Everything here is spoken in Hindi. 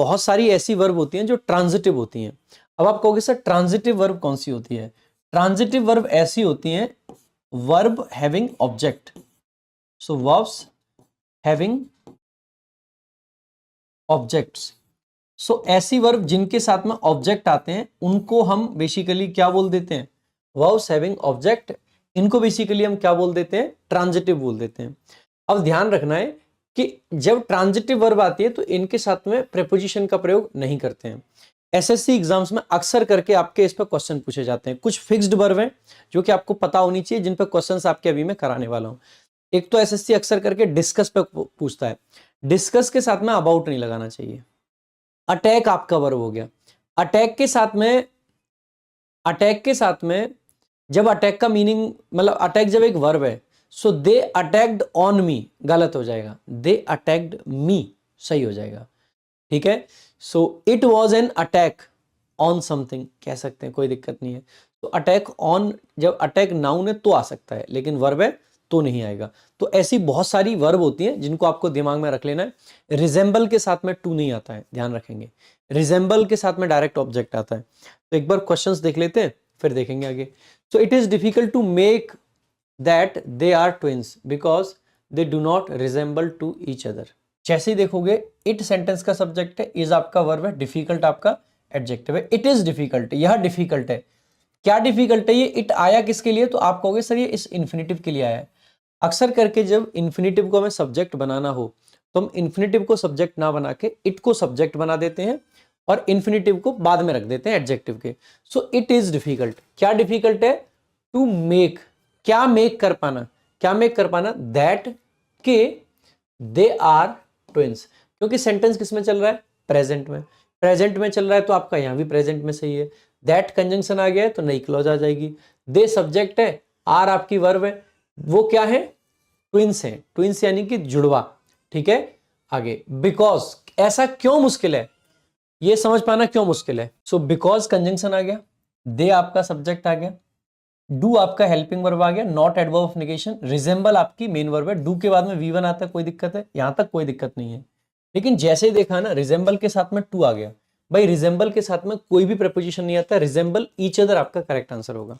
बहुत सारी ऐसी वर्ब होती हैं जो ट्रांजिटिव होती हैं। अब आप कहोगे सर ट्रांजिटिव वर्ब कौन सी होती है? ट्रांजिटिव वर्ब ऐसी होती हैं वर्ब हैविंग ऑब्जेक्ट। सो वर्ब्स हैविंग ऑब्जेक्ट्स। सो ऐसी वर्ब जिनके साथ में ऑब्जेक्ट आते हैं उनको हम बेसिकली क्या बोल देते हैं? Verbs having object. इनको बेसिकली हम क्या बोल देते हैं? ट्रांजिटिव बोल देते हैं। अब ध्यान रखना है कि जब ट्रांजिटिव वर्ब आती है तो इनके साथ में प्रेपोजिशन का प्रयोग नहीं करते हैं। एसएससी एग्जाम्स में अक्सर करके आपके इस पर क्वेश्चन पूछे जाते हैं। कुछ फिक्स्ड वर्ब हैं जो कि आपको पता होनी चाहिए, जिन पर क्वेश्चंस आपके अभी मैं कराने वाला हूं। एक तो एसएससी अक्सर करके डिस्कस पे पूछता है। डिस्कस के साथ में अबाउट नहीं लगाना चाहिए। अटैक आपका वर्ब हो गया। अटैक के साथ में जब अटैक का मीनिंग मतलब अटैक जब एक वर्ब है, सो दे अटैक्ड ऑन मी गलत हो जाएगा, दे अटैक्ड मी सही हो जाएगा। ठीक है, so it was an attack on something कह सकते हैं, कोई दिक्कत नहीं है। तो अटैक ऑन, जब अटैक नाउन है तो आ सकता है, लेकिन वर्ब है तो नहीं आएगा। तो ऐसी बहुत सारी वर्ब होती हैं जिनको आपको दिमाग में रख लेना है। रिजेंबल के साथ में टू नहीं आता है, ध्यान रखेंगे। रिजेंबल के साथ में डायरेक्ट ऑब्जेक्ट आता है। तो एक बार क्वेश्चंस देख लेते हैं, फिर देखेंगे आगे। So it is difficult to make that they are twins because they do not resemble to each other. जैसे ही देखोगे इट सेंटेंस का सब्जेक्ट है, इज आपका वर्ब है, डिफिकल्ट आपका एडजेक्टिव है। इट इज डिफिकल्ट, यह डिफिकल्ट है। क्या डिफिकल्ट है ये? इट आया किसके लिए? तो आप कहोगे सर ये इस इन्फिनेटिव के लिए आया है। अक्सर करके जब इन्फिनेटिव को हमें सब्जेक्ट बनाना हो तो हम इन्फिनेटिव को सब्जेक्ट ना बना के इट को सब्जेक्ट बना देते हैं और इन्फिनेटिव को बाद में रख देते हैं एडजेक्टिव के। So it is difficult. क्या डिफिकल्ट है? To make. क्या मेक कर पाना? क्या मेक कर पाना? दैट के दे आर ट्विंस। क्योंकि सेंटेंस किस में चल रहा है? प्रेजेंट में। प्रेजेंट में चल रहा है तो आपका यहां भी प्रेजेंट में सही है। दैट कंजंक्शन आ गया है तो नई क्लॉज आ जाएगी। दे सब्जेक्ट है, आर आपकी वर्ब है। वो क्या है? ट्विंस है। ट्विंस यानी कि जुड़वा। ठीक है, आगे बिकॉज। ऐसा क्यों मुश्किल है? ये समझ पाना क्यों मुश्किल है। सो बिकॉज कंजंक्शन आ गया, दे आपका सब्जेक्ट आ गया, डू आपका हेल्पिंग वर्ब आ गया, not adverb of negation, resemble आपकी मेन वर्ब है। डू के बाद में V1 आता है, कोई दिक्कत है? यहां तक कोई दिक्कत नहीं है। लेकिन जैसे ही देखा ना रिजेंबल के साथ में टू आ गया, भाई रिजेंबल के साथ में कोई भी प्रपोजिशन नहीं आता, रिजेंबल ईच अदर आपका करेक्ट आंसर होगा।